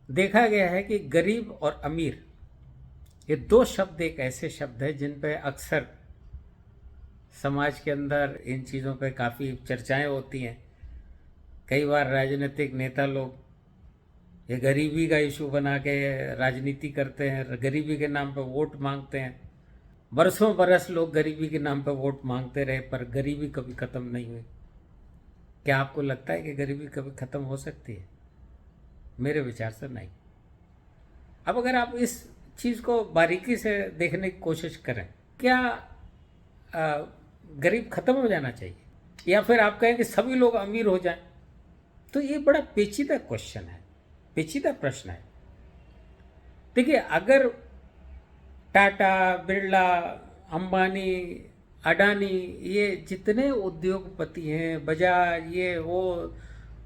देखा गया है कि गरीब और अमीर ये दो शब्द एक ऐसे शब्द है जिन पे अक्सर समाज के अंदर इन चीज़ों पे काफ़ी चर्चाएं होती हैं। कई बार राजनीतिक नेता लोग ये गरीबी का इशू बना के राजनीति करते हैं, गरीबी के नाम पे वोट मांगते हैं। बरसों बरस लोग गरीबी के नाम पे वोट मांगते रहे पर गरीबी कभी ख़त्म नहीं हुई। क्या आपको लगता है कि गरीबी कभी ख़त्म हो सकती है? मेरे विचार से नहीं। अब अगर आप इस चीज़ को बारीकी से देखने की कोशिश करें, क्या गरीब खत्म हो जाना चाहिए या फिर आप कहें कि सभी लोग अमीर हो जाएं? तो ये बड़ा पेचीदा क्वेश्चन है, पेचीदा प्रश्न है। देखिए, अगर टाटा, बिरला, अंबानी, अडानी, ये जितने उद्योगपति हैं, बजाज, ये वो,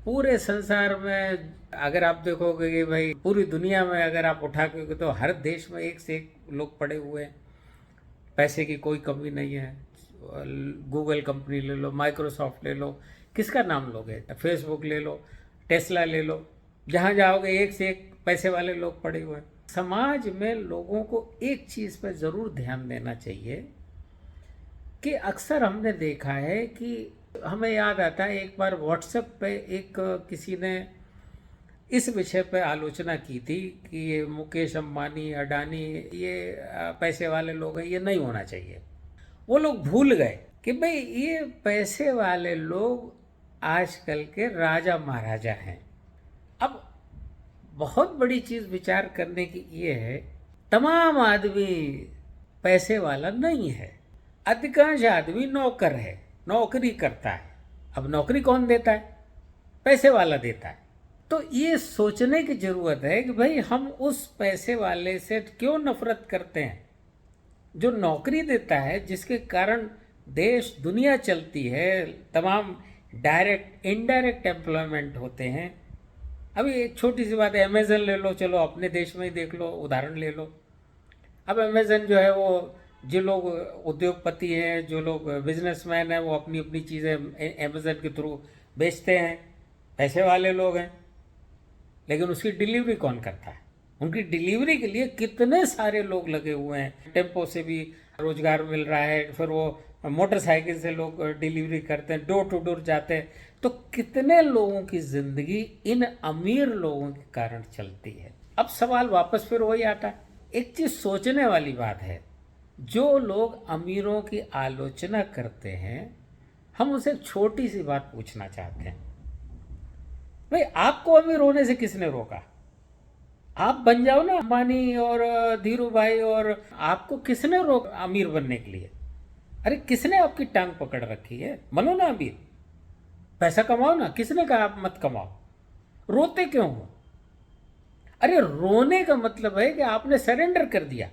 पूरे संसार में अगर आप देखोगे कि भाई पूरी दुनिया में अगर आप उठा के तो हर देश में एक से एक लोग पड़े हुए हैं। पैसे की कोई कमी नहीं है। गूगल कंपनी ले लो, माइक्रोसॉफ्ट ले लो, किसका नाम लोगे? फेसबुक ले लो, टेस्ला ले लो, जहाँ जाओगे एक से एक पैसे वाले लोग पड़े हुए हैं। समाज में लोगों को एक चीज़ पर ज़रूर ध्यान देना चाहिए कि अक्सर हमने देखा है कि हमें याद आता है एक बार व्हाट्सएप पे एक किसी ने इस विषय पे आलोचना की थी कि ये मुकेश अंबानी, अडानी, ये पैसे वाले लोग हैं, ये नहीं होना चाहिए। वो लोग भूल गए कि भाई ये पैसे वाले लोग आजकल के राजा महाराजा हैं। अब बहुत बड़ी चीज़ विचार करने की ये है, तमाम आदमी पैसे वाला नहीं है। अधिकांश आदमी नौकर है, नौकरी करता है। अब नौकरी कौन देता है? पैसे वाला देता है। तो ये सोचने की ज़रूरत है कि भाई हम उस पैसे वाले से क्यों नफरत करते हैं जो नौकरी देता है, जिसके कारण देश दुनिया चलती है, तमाम डायरेक्ट इनडायरेक्ट एम्प्लॉयमेंट होते हैं। अभी एक छोटी सी बात है, अमेज़न ले लो, चलो अपने देश में ही देख लो, उदाहरण ले लो। अब अमेज़न जो है वो जो लोग उद्योगपति हैं, जो लोग बिजनेसमैन हैं, वो अपनी अपनी चीज़ें अमेज़न के थ्रू बेचते हैं, पैसे वाले लोग हैं। लेकिन उसकी डिलीवरी कौन करता है? उनकी डिलीवरी के लिए कितने सारे लोग लगे हुए हैं। टेम्पो से भी रोजगार मिल रहा है, फिर वो मोटरसाइकिल से लोग डिलीवरी करते हैं, डोर टू डोर जाते हैं। तो कितने लोगों की जिंदगी इन अमीर लोगों के कारण चलती है। अब सवाल वापस फिर वही आता है, एक चीज सोचने वाली बात है, जो लोग अमीरों की आलोचना करते हैं, हम उनसे एक छोटी सी बात पूछना चाहते हैं। भाई आपको अमीर होने से किसने रोका? आप बन जाओ ना अंबानी और धीरू भाई, और आपको किसने रोक अमीर बनने के लिए? अरे किसने आपकी टांग पकड़ रखी है? बनो ना अमीर, पैसा कमाओ ना। किसने कहा आप मत कमाओ? रोते क्यों हो? अरे रोने का मतलब है कि आपने सरेंडर कर दिया,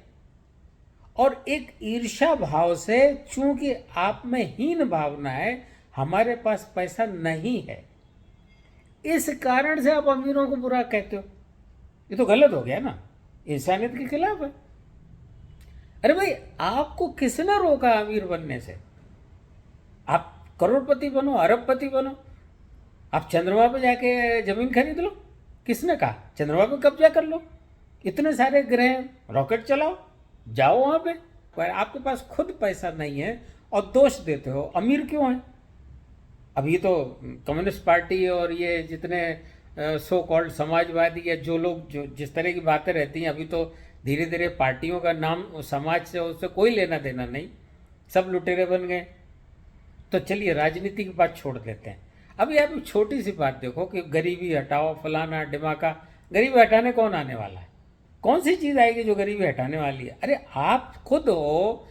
और एक ईर्ष्या भाव से, चूंकि आप में हीन भावना है, हमारे पास पैसा नहीं है, इस कारण से आप अमीरों को बुरा कहते हो। ये तो गलत हो गया ना, इंसानियत के खिलाफ है। अरे भाई आपको किसने रोका अमीर बनने से? आप करोड़पति बनो, अरबपति बनो, आप चंद्रमा पे जाके जमीन खरीद लो। किसने कहा? चंद्रमा पे कब्जा कर लो, इतने सारे ग्रह, रॉकेट चलाओ, जाओ वहां पे। पर आपके पास खुद पैसा नहीं है और दोष देते हो अमीर क्यों है। अब ये तो कम्युनिस्ट पार्टी और ये जितने सो कॉल्ड समाजवादी या जो लोग जो जिस तरह की बातें रहती हैं, अभी तो धीरे धीरे पार्टियों का नाम समाज से उससे कोई लेना देना नहीं, सब लुटेरे बन गए। तो चलिए राजनीति की बात छोड़ देते हैं। अभी आप एक छोटी सी बात देखो कि गरीबी हटाओ, फलाना ढिमाका। गरीबी हटाने कौन आने वाला है? कौन सी चीज़ आएगी जो गरीबी हटाने वाली है? अरे आप खुद हो,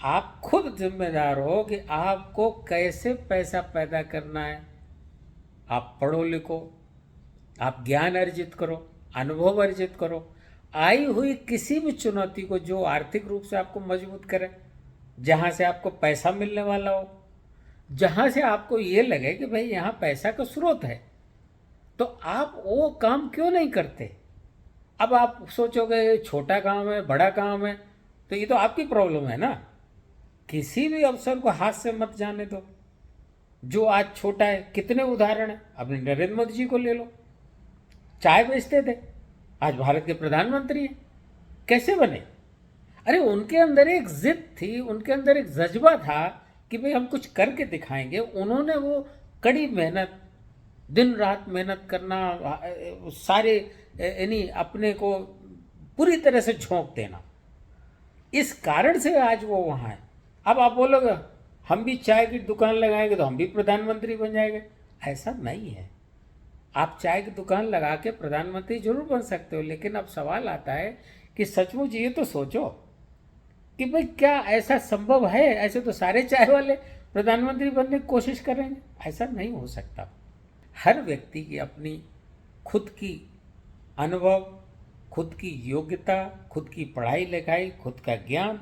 आप खुद जिम्मेदार हो कि आपको कैसे पैसा पैदा करना है। आप पढ़ो लिखो, आप ज्ञान अर्जित करो, अनुभव अर्जित करो, आई हुई किसी भी चुनौती को जो आर्थिक रूप से आपको मजबूत करे, जहाँ से आपको पैसा मिलने वाला हो, जहाँ से आपको ये लगे कि भाई यहाँ पैसा का स्रोत है, तो आप वो काम क्यों नहीं करते? अब आप सोचोगे छोटा काम है, बड़ा काम है, तो ये तो आपकी प्रॉब्लम है ना। किसी भी अवसर को हाथ से मत जाने दो। जो आज छोटा है, कितने उदाहरण है। अपने नरेंद्र मोदी जी को ले लो, चाय बेचते थे, आज भारत के प्रधानमंत्री हैं। कैसे बने? अरे उनके अंदर एक जिद थी, उनके अंदर एक जज्बा था कि भाई हम कुछ करके दिखाएंगे। उन्होंने वो कड़ी मेहनत, दिन रात मेहनत करना, सारे यानी अपने को पूरी तरह से झोंक देना, इस कारण से आज वो वहाँ है। अब आप बोलोगे हम भी चाय की दुकान लगाएंगे तो हम भी प्रधानमंत्री बन जाएंगे, ऐसा नहीं है। आप चाय की दुकान लगा के प्रधानमंत्री जरूर बन सकते हो, लेकिन अब सवाल आता है कि सचमुच ये तो सोचो कि भाई क्या ऐसा संभव है? ऐसे तो सारे चाय वाले प्रधानमंत्री बनने की कोशिश करेंगे, ऐसा नहीं हो सकता। हर व्यक्ति की अपनी खुद की अनुभव, खुद की योग्यता, खुद की पढ़ाई लिखाई, खुद का ज्ञान,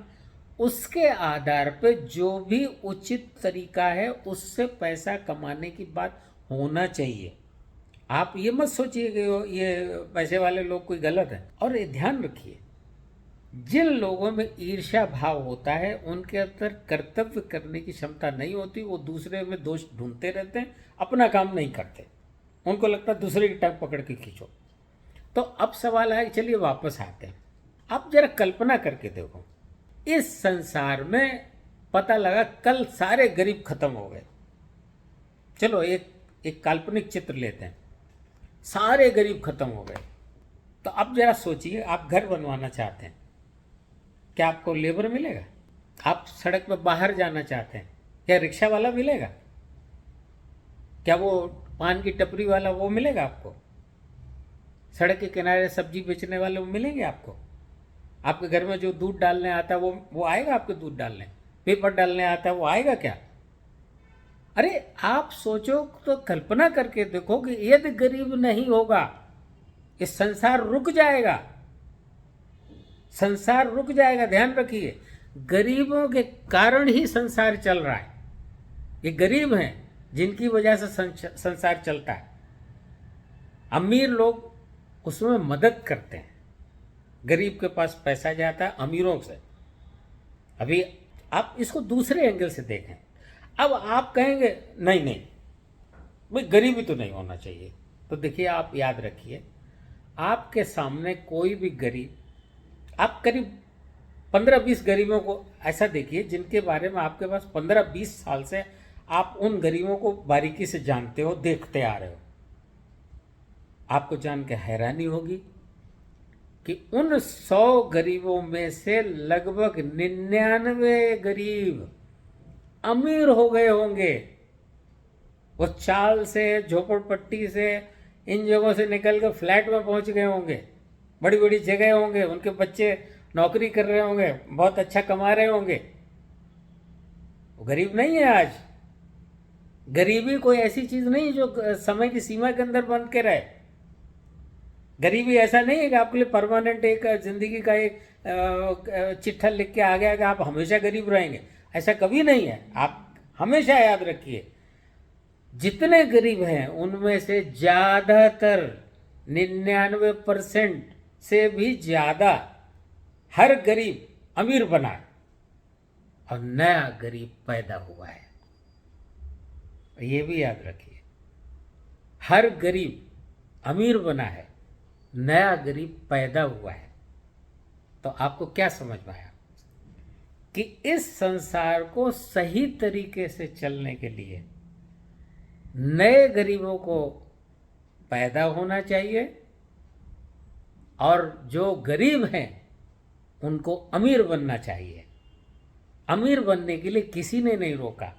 उसके आधार पे जो भी उचित तरीका है उससे पैसा कमाने की बात होना चाहिए। आप ये मत सोचिए कि ये पैसे वाले लोग कोई गलत है। और ये ध्यान रखिए, जिन लोगों में ईर्ष्या भाव होता है उनके अंदर कर्तव्य करने की क्षमता नहीं होती, वो दूसरे में दोष ढूंढते रहते हैं, अपना काम नहीं करते। उनको लगता है दूसरे की टांग पकड़ के खींचो। तो अब सवाल है, चलिए वापस आते हैं। अब जरा कल्पना करके देखो, इस संसार में पता लगा कल सारे गरीब खत्म हो गए। चलो एक काल्पनिक चित्र लेते हैं, सारे गरीब खत्म हो गए। तो अब जरा सोचिए, आप घर बनवाना चाहते हैं, क्या आपको लेबर मिलेगा? आप सड़क पर बाहर जाना चाहते हैं, क्या रिक्शा वाला मिलेगा? क्या वो पान की टपरी वाला वो मिलेगा आपको? सड़क के किनारे सब्जी बेचने वाले वो मिलेंगे आपको? आपके घर में जो दूध डालने आता है वो आएगा आपके दूध डालने? पेपर डालने आता है वो आएगा क्या? अरे आप सोचो तो, कल्पना करके देखो कि यदि गरीब नहीं होगा ये संसार रुक जाएगा, संसार रुक जाएगा। ध्यान रखिए, गरीबों के कारण ही संसार चल रहा है। ये गरीब हैं जिनकी वजह से संसार चलता है। अमीर लोग उसमें मदद करते हैं, गरीब के पास पैसा जाता है अमीरों से। अभी आप इसको दूसरे एंगल से देखें। अब आप कहेंगे नहीं नहीं भाई गरीबी तो नहीं होना चाहिए। तो देखिए, आप याद रखिए, आपके सामने कोई भी गरीब, आप करीब 15-20 गरीबों को ऐसा देखिए जिनके बारे में आपके पास 15-20 साल से आप उन गरीबों को बारीकी से जानते हो, देखते आ रहे हो। आपको जान के हैरानी होगी कि उन 100 गरीबों में से लगभग 99 गरीब अमीर हो गए होंगे। वो चाल से, झोपड़पट्टी से, इन जगहों से निकल कर फ्लैट में पहुंच गए होंगे, बड़ी बड़ी जगह होंगे, उनके बच्चे नौकरी कर रहे होंगे, बहुत अच्छा कमा रहे होंगे। वो गरीब नहीं है आज। गरीबी कोई ऐसी चीज नहीं जो समय की सीमा के अंदर बंद के रहे। गरीबी ऐसा नहीं है कि आपके लिए परमानेंट एक जिंदगी का एक चिट्ठा लिख के आ गया कि आप हमेशा गरीब रहेंगे, ऐसा कभी नहीं है। आप हमेशा याद रखिए, जितने गरीब हैं उनमें से ज्यादातर 99% से भी ज्यादा हर गरीब अमीर बना है और नया गरीब पैदा हुआ है। ये भी याद रखिए, हर गरीब अमीर बना है, नया गरीब पैदा हुआ है। तो आपको क्या समझ में आया कि इस संसार को सही तरीके से चलने के लिए नए गरीबों को पैदा होना चाहिए और जो गरीब हैं उनको अमीर बनना चाहिए। अमीर बनने के लिए किसी ने नहीं रोका,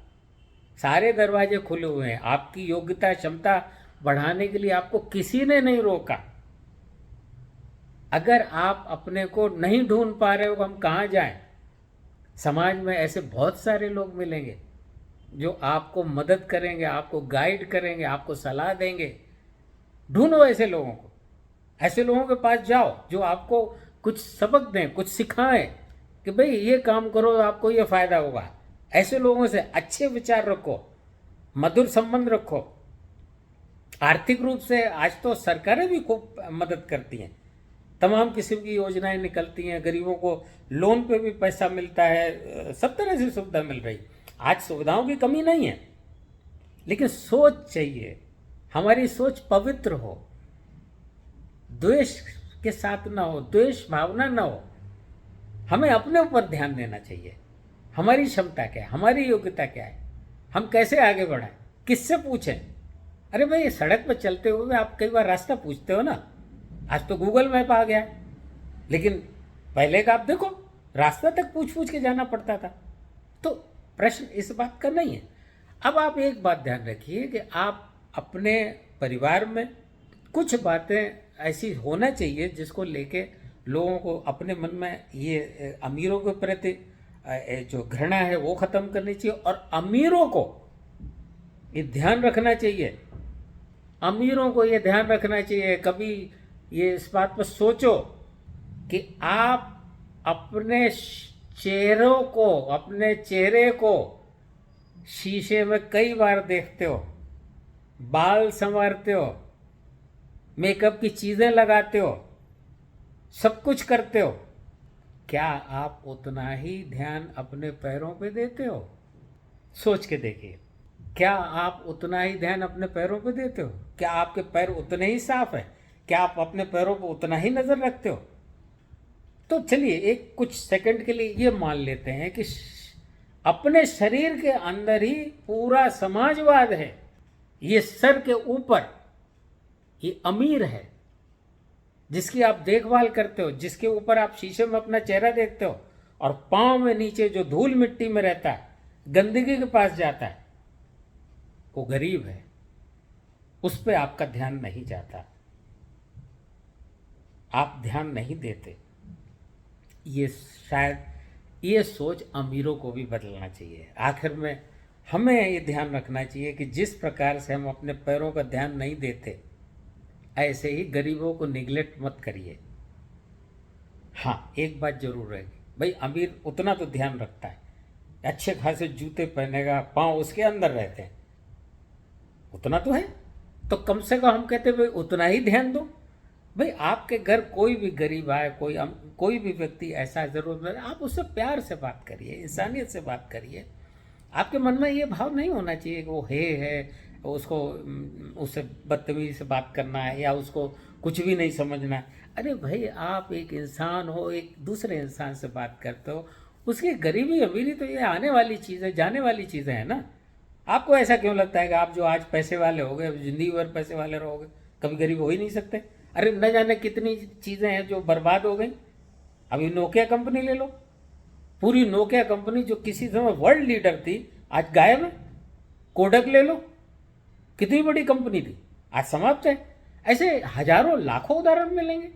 सारे दरवाजे खुले हुए हैं। आपकी योग्यता, क्षमता बढ़ाने के लिए आपको किसी ने नहीं रोका। अगर आप अपने को नहीं ढूंढ पा रहे हो हम कहाँ जाएं? समाज में ऐसे बहुत सारे लोग मिलेंगे जो आपको मदद करेंगे, आपको गाइड करेंगे, आपको सलाह देंगे। ढूंढो ऐसे लोगों को, ऐसे लोगों के पास जाओ जो आपको कुछ सबक दें, कुछ सिखाएं कि भाई ये काम करो आपको ये फायदा होगा। ऐसे लोगों से अच्छे विचार रखो, मधुर संबंध रखो। आर्थिक रूप से आज तो सरकारें भी खूब मदद करती हैं, तमाम किस्म की योजनाएं निकलती हैं, गरीबों को लोन पे भी पैसा मिलता है, सब तरह से सुविधा मिल रही। आज सुविधाओं की कमी नहीं है, लेकिन सोच चाहिए, हमारी सोच पवित्र हो, द्वेष के साथ ना हो, द्वेष भावना ना हो। हमें अपने ऊपर ध्यान देना चाहिए, हमारी क्षमता क्या है, हमारी योग्यता क्या है, हम कैसे आगे बढ़ाएं, किससे पूछें। अरे भाई, ये सड़क पर चलते हुए आप कई बार रास्ता पूछते हो ना, आज तो गूगल मैप आ गया, लेकिन पहले का आप देखो, रास्ता तक पूछ पूछ के जाना पड़ता था। तो प्रश्न इस बात का नहीं है। अब आप एक बात ध्यान रखिए कि आप अपने परिवार में कुछ बातें ऐसी होना चाहिए जिसको लेके लोगों को अपने मन में ये अमीरों के प्रति जो घृणा है वो खत्म करनी चाहिए, और अमीरों को ये ध्यान रखना चाहिए, अमीरों को ये ध्यान रखना चाहिए, कभी ये इस बात पर सोचो कि आप अपने चेहरों को, अपने चेहरे को शीशे में कई बार देखते हो, बाल संवारते हो, मेकअप की चीज़ें लगाते हो, सब कुछ करते हो, क्या आप उतना ही ध्यान अपने पैरों पे देते हो? सोच के देखिए, क्या आप उतना ही ध्यान अपने पैरों पे देते हो? क्या आपके पैर उतने ही साफ है? क्या आप अपने पैरों पर उतना ही नज़र रखते हो? तो चलिए एक कुछ सेकंड के लिए ये मान लेते हैं कि अपने शरीर के अंदर ही पूरा समाजवाद है, ये सर के ऊपर ये अमीर है जिसकी आप देखभाल करते हो, जिसके ऊपर आप शीशे में अपना चेहरा देखते हो, और पांव में नीचे जो धूल मिट्टी में रहता है, गंदगी के पास जाता है, वो गरीब है, उस पर आपका ध्यान नहीं जाता, आप ध्यान नहीं देते। ये शायद ये सोच अमीरों को भी बदलना चाहिए। आखिर में हमें ये ध्यान रखना चाहिए कि जिस प्रकार से हम अपने पैरों का ध्यान नहीं देते, ऐसे ही गरीबों को निगलेक्ट मत करिए। हाँ, एक बात जरूर रहेगी, भाई अमीर उतना तो ध्यान रखता है, अच्छे खासे जूते पहनेगा, पाँव उसके अंदर रहते हैं, उतना तो है, तो कम से कम हम कहते भाई उतना ही ध्यान दो। भाई आपके घर कोई भी गरीब आए, कोई भी व्यक्ति ऐसा जरूर है, आप उससे प्यार से बात करिए, इंसानियत से बात करिए। आपके मन में ये भाव नहीं होना चाहिए कि वो है उसको उससे बदतमीजी से बात करना है या उसको कुछ भी नहीं समझना है। अरे भाई, आप एक इंसान हो, एक दूसरे इंसान से बात करते हो, उसकी गरीबी अमीरी तो ये आने वाली चीज़ है, जाने वाली चीज़ें हैं ना। आपको ऐसा क्यों लगता है कि आप जो आज पैसे वाले हो गए, जिंदगी भर पैसे वाले रहोगे, कभी गरीब हो ही नहीं सकते? अरे न जाने कितनी चीज़ें हैं जो बर्बाद हो गई। अभी नोकिया कंपनी ले लो, पूरी नोकिया कंपनी जो किसी समय वर्ल्ड लीडर थी, आज गायब है। कोडक ले लो, कितनी बड़ी कंपनी थी, आज समाप्त है। ऐसे हजारों लाखों उदाहरण मिलेंगे।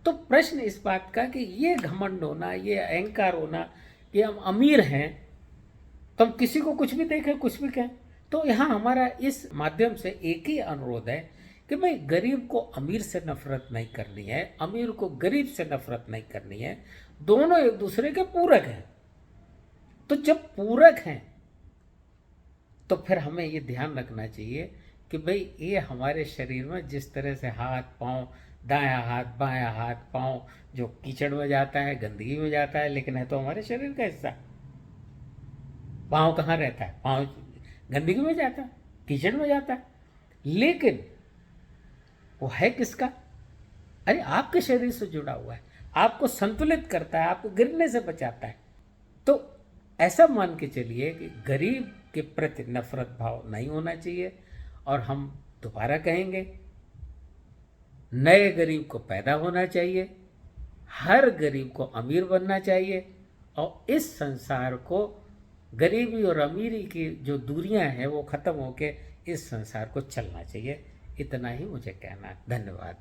तो प्रश्न इस बात का कि ये घमंड होना, ये अहंकार होना कि हम अमीर हैं तो हम किसी को कुछ भी देखें, कुछ भी कहें। तो यहाँ हमारा इस माध्यम से एक ही अनुरोध है कि भाई गरीब को अमीर से नफरत नहीं करनी है, अमीर को गरीब से नफरत नहीं करनी है, दोनों एक दूसरे के पूरक हैं। तो जब पूरक हैं तो फिर हमें ये ध्यान रखना चाहिए कि भाई ये हमारे शरीर में जिस तरह से हाथ पांव, दायां हाथ बायां हाथ पांव जो कीचड़ में जाता है, गंदगी में जाता है, लेकिन है तो हमारे शरीर का हिस्सा। पांव कहाँ रहता है? पांव गंदगी में जाता है, कीचड़ में जाता है, लेकिन वो है किसका? अरे आपके शरीर से जुड़ा हुआ है, आपको संतुलित करता है, आपको गिरने से बचाता है। तो ऐसा मान के चलिए कि गरीब के प्रति नफरत भाव नहीं होना चाहिए। और हम दोबारा कहेंगे, नए गरीब को पैदा होना चाहिए, हर गरीब को अमीर बनना चाहिए, और इस संसार को गरीबी और अमीरी की जो दूरियां हैं वो खत्म होके इस संसार को चलना चाहिए। इतना ही मुझे कहना है। धन्यवाद।